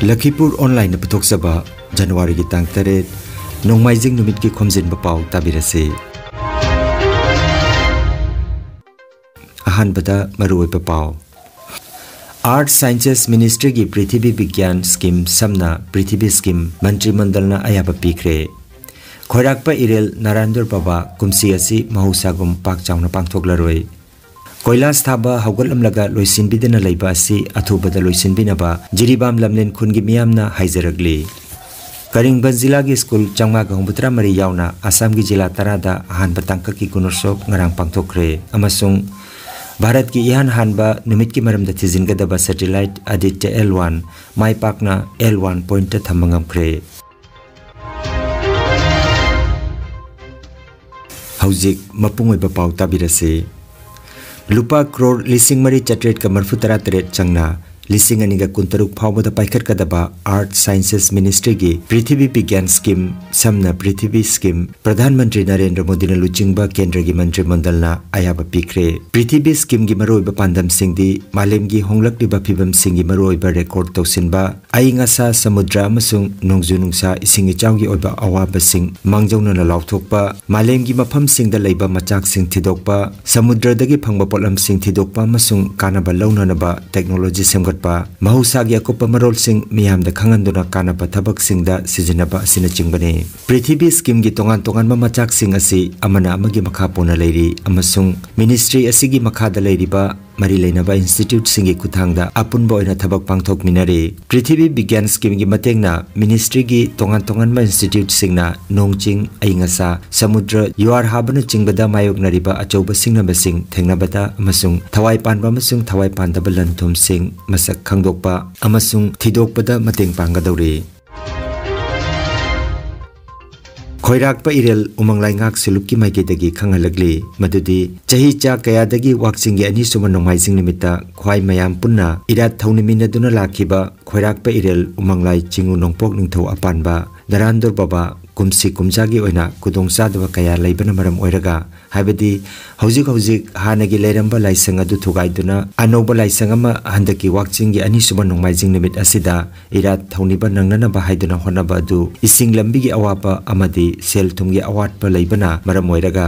Lakhipur online puthok saba January ki tang taret nongmaijing numit ki Khomjinba Pao tabirase. Ahan bada maruwe Pao. Art Sciences Ministry की पृथ्वी विज्ञान scheme समना पृथ्वी scheme मंत्रिमंडल ना आया बपीखरे खोराक इरेल नारायणदर बाबा कुमसी असी महौसागुम पाक चावना पांगथोकलरोय कोइलास थाबा हौगलम लगा लोइसिनबिदना लैबा असी अथुबदा लोइसिनबिनबा जिरीबाम लमलेन खुनगी मियामना हाइजरगली करिंगबन जिला की स्कूल चंगमा गंगबुत्रा मरी यावना आसाम की जिला तरादा हानबा तांका की गुनोसोक ngarang पांगथोकरे अमसुंग भारत की इहान हानबा निमित की मरम थिजिनगदबा सैटेलाइट आदित्य L1 माई पाकना L1 पॉइंट थमंगमख्रे हौजिक मपुंगोइबा पाउ ताबिरसे लुपा करोड़ लिसिंग मरी चट्रेट का मरफु तरा तरेट चंगना लिसिंग अनिगा कुंतरुक फावबदा पाइखट कदबा आर्ट साइंसेस मिनिस्ट्री की पृथ्वी विज्ञान स्कीम समना पृथ्वी स्कीम प्रधानमंत्री नरेंद्र मोदी ने लुचिंगबा केंद्र की मंत्रिमंडल ना आयाब पीखरे पृथ्वी स्कीम की मरोइबा पांदम सिंगदी मालेम की होंगलकलिबा फिबम सिंगी मरोइबा रिकॉर्ड तौसिनबा आइंगासा समुद्र अमसुंग नोंजु नुंसा इसिंग इचावगी ओइबा अवाबा सिंग मांगजौना लाउथोकपा मालेम की मफम सिंगदा लैबा मचाक सिंग थिदोकपा समुद्रदगी फंगबा पोलम सिंग थिदोकपा अमसुंग कानाबा लौननबा टेक्नोलॉजी सेमगत महौसागी अकुप्पा मरोल सिंग मियामदा खंगनदुना कानाबा थबक सिंगदा सिजनबा असिना चिंगबने पृथ्वी स्कीम की तोंगान तोंगानबा मचाक सिंग असि अमना अमगी मखा पोना लैरी अमसुंग मिनिस्ट्री असिगी मखादा लैरिबा मरी लेनबा इंस्टीट्यूट सिंगी खुथांगदा अपुनबा ओइना थबक पांगथोक मिनारे पृथ्वी विज्ञान स्कीम की मतेंगना मिनिस्ट्री की तोंगान तोंगानबा इंस्टीट्यूट सिंगना नोंगचिंग अइंगासा समुद्र युआर हाबना चिंगबदा मायोगनरिबा अचौबा सिंगनबा सिंग थेंगनबदा अमसुंग थवाई पानबा अमसुंग थवाई पानदबा लनथुम सिंग मसक खंगदोकपा अमसुंग थिदोकपदा मतेंग पांगदौरे खोइराकपा इरेल उमंगलाइंगाक सिलुक की माइकेदगी खंगलगली मदुदी चही चा कयादगी वाक्सिंग की अनिसुम नोंमाइजिंग निमित्ता ख्वाई मयाम पुन्ना इरात थौनिमिनदुना लाखिबा खोइराकपा इरेल उमंगलाई चिंगु नोंपोक निंथौ अपानबा दरांदोर बाबा कुमसी कुमजागी ओइना कुदोंचादबा कया लैबना मरम ओइरगा हाइबदी हौजिक हौजिक हानगी लेरंबा लाइसंग अदु थुगाइदुना अनौबा लाइसंग अमा हंदकी वाक्चिंग की अनिसुब नोंमाइजिंग निमित असिदा इरात थौनिबा नंगनना हाइदुना होनबा अदु इसिंग लंबी की अवापा अमदी सेल थुमगी अवाटपा लैबना मरम ओइरगा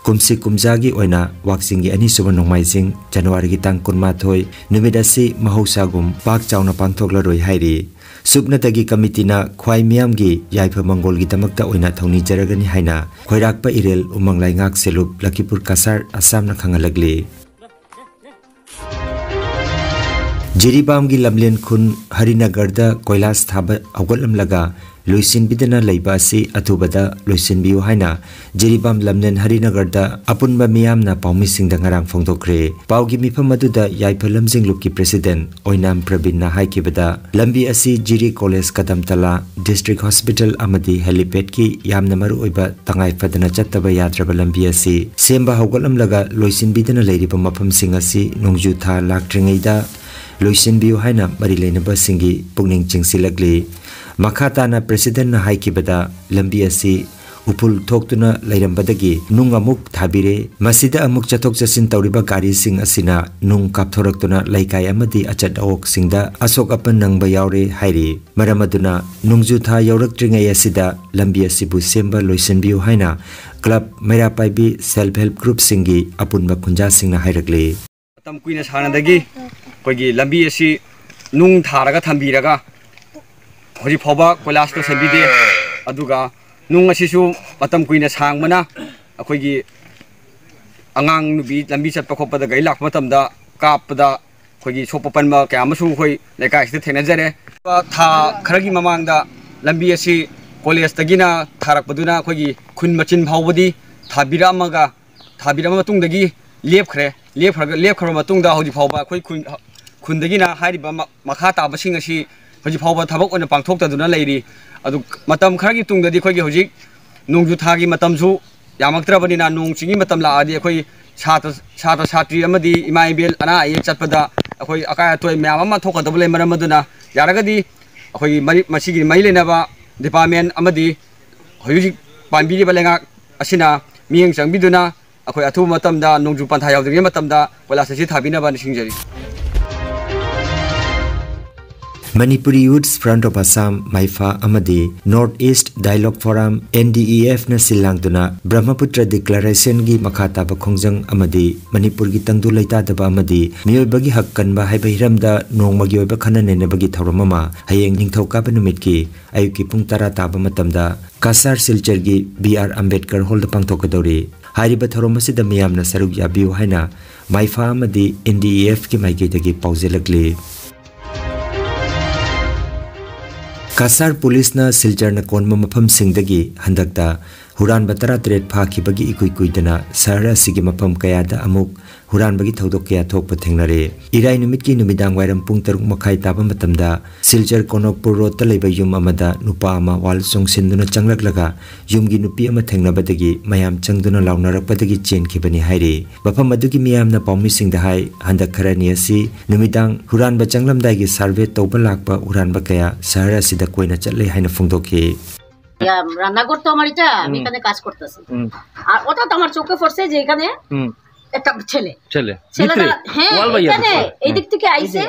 कुमसी कुमजागी ओइना वाक्चिंग की अनिसुब नोंमाइजिंग जनवरी की तांग 19 निमित असि महौसागुम पाक चावना पांथोकलरोय हाइरि सुबनतगी कमिटीना ख्वाई मियामगी याइफा मंगोलगी दमकता ओइना थौनी जरगनी हाइना खोइराकपा इरेल उमंगलाइंगाक सेलुप लखीपुर कासार आसामना खंगलगली जिरीबाम की लमलेन खुन हरिनगरदा कोइलास थाबा अवगलमलगा लोइसिनबिदना लैबा असि अथुबदा लोइसिनबियु हाइना जिरीबाम लमलेन हरिनगरदा अपुनबा मियामना पाउमिसिंगदा ngarang फोंदोखरे पाउगी मिफम अदुदा याइफा लमजिंग लुक की प्रेसिडेंट ओइनाम प्रवीणना हाइकिबदा लंबी असि Jiri college Kadamtala district hospital अमदी हेलीपैड की यामना मरु ओइबा तंगाई फदना चत्तबा याद्रबा लंबी असि सेमबा हौगलमलगा लोइसिनबिदना लैरिबा मफमसिंग असि नोंजु था लाक्ट्रिंगैदा लोइसिनबियु हाइना मरी लेनबा सिंगी पुगनिंग चिंगसिलगली मखाताना प्रेसिडेंट हाइकिबदा लंबी असि उपुल थोक्तुना लैरंबदगी नुंग अमुक थाबिरे मसिदा अमुक चथोक चसिन तौरिबा गाड़ी सिंग असिना नुंग कापथोरक्तुना लैकाय अमदी अचत अवोक सिंगदा असोक अपन नंगबा यावरे हाइरि मरमदुना नुंगजु था यौरक्त्रिंगै असिदा लंबी असिबु सेंबा लोइसनबियु हाइना क्लब मेरा पाइबी सेल्फ हेल्प ग्रुप सिंगी अपुनबा खुंजा सिंगना हाइरगले तम कुइना सानदगी कोइगी लंबी असि नुंग थारगा थंबीरगा होजी फौबा कोइलास तो सेंबीदे अदुगा नुंग असिसु मतम कुइना सांगमना अखोइगी अंगांग नुबी लंबी चटपा खोपदा गई लाख मतमदा कापदा अखोइगी सोपपनमा कयामसु अखोइ लेकाइसदे थेनजरे था खरगी ममांगदा लंबी असि कॉलेज तगिना थारकपदुना अखोइगी खुन मचिन फावबदी थाबिरामगा थाबिराम मतुंगदगी लेपखर मतुंगदा होजी फावबा अखोइ खुनदगिना हारिबा मखा ताबसिंग असि होजी फावबा थबक ओना पांगथोक्तदुना लैरि अदु मतम खरगी तुंगददी अखोइगी होजी नोंजु थागी मतमसु यामक्त्रबनिना नोंग चिंगी मतम लाअदि अखोइ छात्र छात्री अमदी इमा इबेल अना आये चटपदा अखोइ अकाय तोय म्याम अमा थोकदब ले मरमदुना यारगदी अखोइ मसिगी मै लेनबा डिपार्टमेंट अमदी होजी पांबिरिबा लेंगा असिना मियंग चंगबिदुना अखोइ अथु मतमदा नोंजु पंथा यावदगे मतमदा कोइलास असि थाबिनबा निसिंजरी Manipuri Youth Front of Assam Maifa Amadi North East Dialogue Forum NDEF na silangduna Brahmaputra Declaration gi makata ba khongjang amadi Manipur gi tangdu laita daba amadi miyoy bagi hakkan ba haiba hiramda nongma gi oiba khana ne bagi thawramama hayeng ningthau ka ba numit ki ayuki pung tara taba matamda Kasar Silchar gi BR Ambedkar Hall da pangthokadori hariba thawramasi da miyamna saruk yabiu haina Maifa amadi NDEF ki maigi dagi pauzelakli Kasar Police na Silchar na konma mapam singdagi handakta huran batara tret phaki bagi ikui kuidana sara sigi mapam kayada amuk huran bagi thodok kaya thokpa thengnare irai numit ki numidang wairam pung taruk makhai taba matamda Silchar Konokpur road ta leiba yum amada nupa ama wal song sinduna changlaklaga yumgi nupi ama thengnabadagi mayam changduna launarakpadagi chen khibani hairi bafam adugi miyam na pawmi singda hai handak kharani asi numidang huran ba changlamdai gi survey tawba lakpa huran ba kaya sara sida koina chatle haina phungdokhi ya রান্না করতে আমার এটা আমি এখানে কাজ করতেছি আর ওটা তো আমার চোখে পড়ছে যে এখানে একটা ছেলে হ্যাঁ এখানে এই দিক থেকে আইছে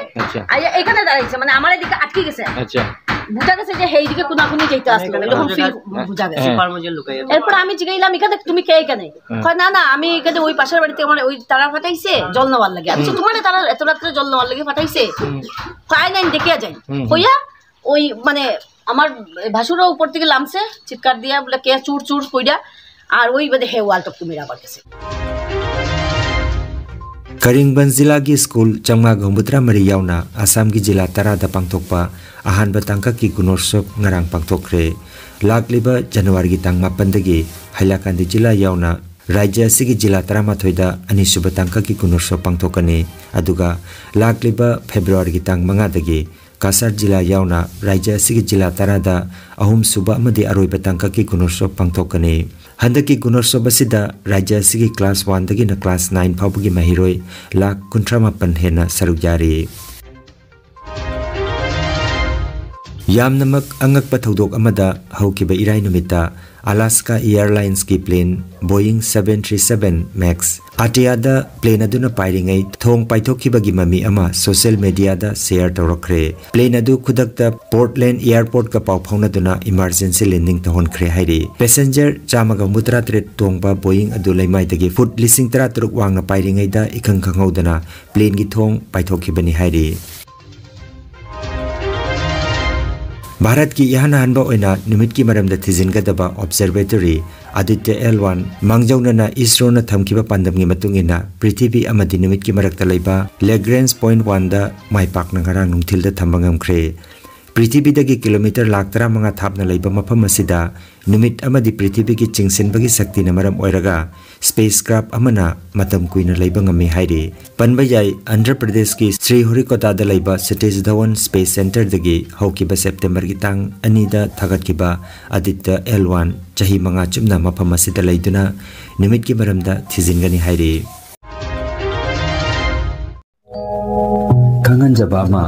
এখানে দাঁড়াইছে মানে আমার এদিকে আটকে গেছে আচ্ছা বুঝা গেছে যে এই দিকে কোনাকুনি যাইতে আসছে এরকম ফিল বুঝা গেছে এরপর আমি জিগাইলাম এখানে তুমি কে এখানে কয় না না আমি এখানে ওই পাশের বাড়িতে আমার ওই তারা ফাটাইছে জল নেওয়ার লাগে আমি তোমার তারা এত রাত্রে জল নেওয়ার লাগে ফাটাইছে কয় নাই দেখে যাই কইয়া ওই মানে আমার ভাসুরা উপর থেকে লামছে চিৎকার দিয়া বলে কে চুর চুর কইরা আর ওই বাদে হে ওয়াল টপ মেরা করতেছে Karingban Zila gi school Changma Gombutra Mari yauna Assam gi jila tara da pangthokpa ahan ba tangka ki gunorsop ngarang pangthokre lakliba January gi tang 8 dagi Hailakandi jila yauna Rajya sigi jila tarama thoida ani suba tangka ki gunorsop pangthokani aduga lakliba February gi tang 9 dagi Kasar jila yauna Rajya sigi jila tarada ahum suba amadi aroi batangka ki gunorsop pangthokani handaki gunorsop asida Rajya sigi class 1 dagi na class 9 phawgi mahiroi lak 38 hena sarujari yamnamak angak pathodok amada haukiba irai numita Alaska Airlines ki plane Boeing 737 Max Atiada plane aduna pairingai thong paithokibagi mami ama social media da share tawrakre plane adu khudakta Portland airport ka paw phaunaduna emergency landing tahon khre hairi passenger chamaga mutra tret tongba Boeing adu laimai dagi foot lising tara turuk wangna pairingai da ikhang khanghaudana plane gi thong paithokibani hairi Bharat ki yahana hanba oina numit ki maramda thizingadaba observatory Aditya L1 mangjauna na ISRO na thamkiba pandamgi matungina Prithvi amadi numit ki marakta leiba Lagrange point 1 da maipak na ngarang nungthil da thambangam khre Prithvi dagi kilometer lakh 15 thapna leiba mafam asida numit amadi Prithvi ki chingsenbagi sakti na maram oiraga spacecraft amana matam kuina leiba ngami hairi panbayai Andhra Pradesh ki Sriharikota da leiba Satish Dhawan Space Center dagi haukiba September gi tang anida thagatkiba Aditya L1 chahi manga chumna mafam asida leiduna numit ki maramda thizingani hairi Kangan Jabama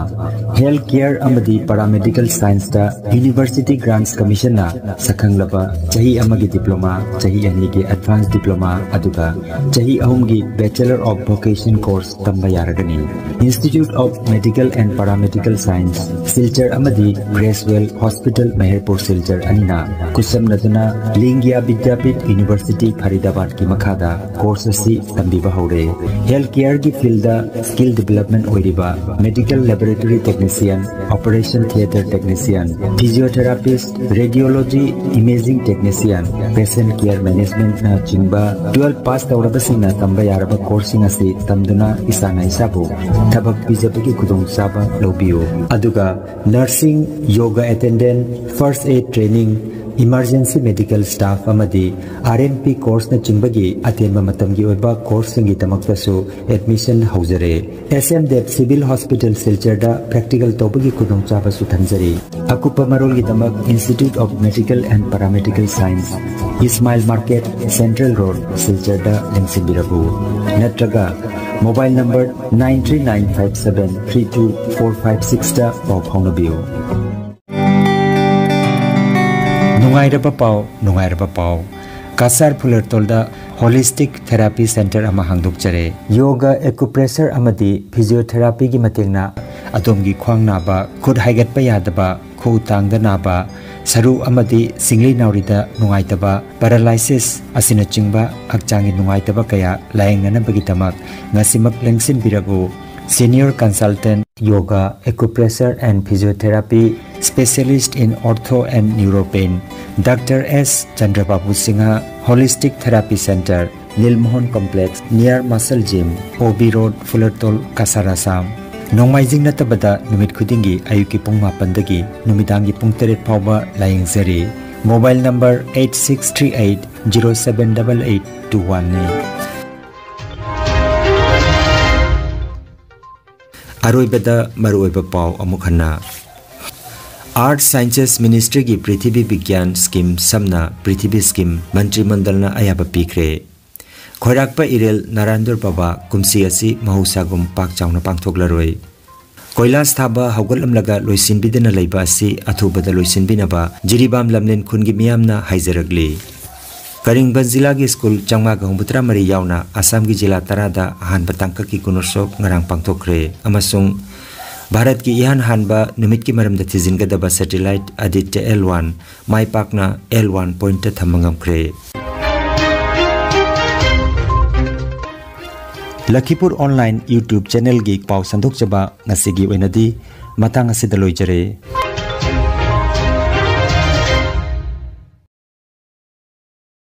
Healthcare Amadi Paramedical Science da University Grants Commission na Sakanglaba Chahi Amagi Diploma Chahi Anigi Advanced Diploma Aduga Chahi Ahumgi Bachelor of Vocation Course Tambayaragani Institute of Medical and Paramedical Science Silchar Amadi Gracewell Hospital Meherpur Silchar Anina Kusam Naduna Lingya Vidyapit University Faridabad ki Makhada course asi tambiba haure Healthcare ki field da skill development oiriba Medical Laboratory Technician, Operation Theatre Technician, Physiotherapist, Radiology Imaging Technician, Patient Care Management na chingba 12 pass tawrabasina tamba yaraba coursing asi tamduna isana isabu thabak pijabagi kudong saba lobiyo aduga nursing yoga attendant first aid training emergency medical staff amadi RNP course na chimbagi atenma matamgi oiba course ngi tamaktasu admission haujare SM Dev Civil Hospital Silchar da practical tobagi kudong chaba su thanjari akupa marol gi tamak Institute of Medical and Paramedical Science Ismail Market Central Road Silchar da Lengsimbirabu natraga mobile number 93957324456 da pau phaunabiyo Nungairaba Pao Kasar Pular Tolda holistic therapy centre अमा हांगदोकचरे yoga acupressure अमदी physiotherapy की मतेंगना अदोमगी ख्वांग नाबा खुद हाइगतपा यादबा खु तांगदा नाबा सरू अमदी singly नाउरिदा नुंगाइतबा paralysis असिना चिंगबा हक्चांगी नुंगाइतबा कया लायंगनबगी तमक ngasimak lengsin birago Senior Consultant Yoga, Acupressure and Physiotherapy Specialist in Ortho and Neuropain Dr. S. Chandrababu Singha Holistic Therapy Center Nilmohon Complex near Muscle Gym OB Road Fullertol Kasarasam Nongmaijing natabada numit khudingi ayuki pung 8 numidangi pung 3 phawba layengzari Mobile number 8638 078821 ne अरोइबदा मरुइबा pav अमुखना art sciences ministry की पृथ्वी विज्ञान scheme समना पृथ्वी scheme मंत्रिमंडलना अयाबा पीखरे खोराकपा इरेल नारायणदुर बाबा कुमसी असि महौसागुम पाक चावना पांगथोकलरोय कोइलास थाबा हौगलमलगा लोइसिनबिदना लैबा असि अथुबदा लोइसिनबिनबा जिरिबाम लमलेन खुनगी मियामना हाइजरगली करिंगबन जिला की school चंगमा गहुबुत्रा मरी यावना असम की जिला तरादा हानबा तांका की कुनोसोक ngarang पांगथोखरे अमसुंग भारत की इहान हानबा निमित की मरमदा थिजिनगदबा सैटेलाइट आदित्य L1 माई पाकना L1 पॉइंट थमंगमखरे लखीपुर ऑनलाइन YouTube चैनल की पाव संदोकचबा ngasi gi oinadi matang asida loijare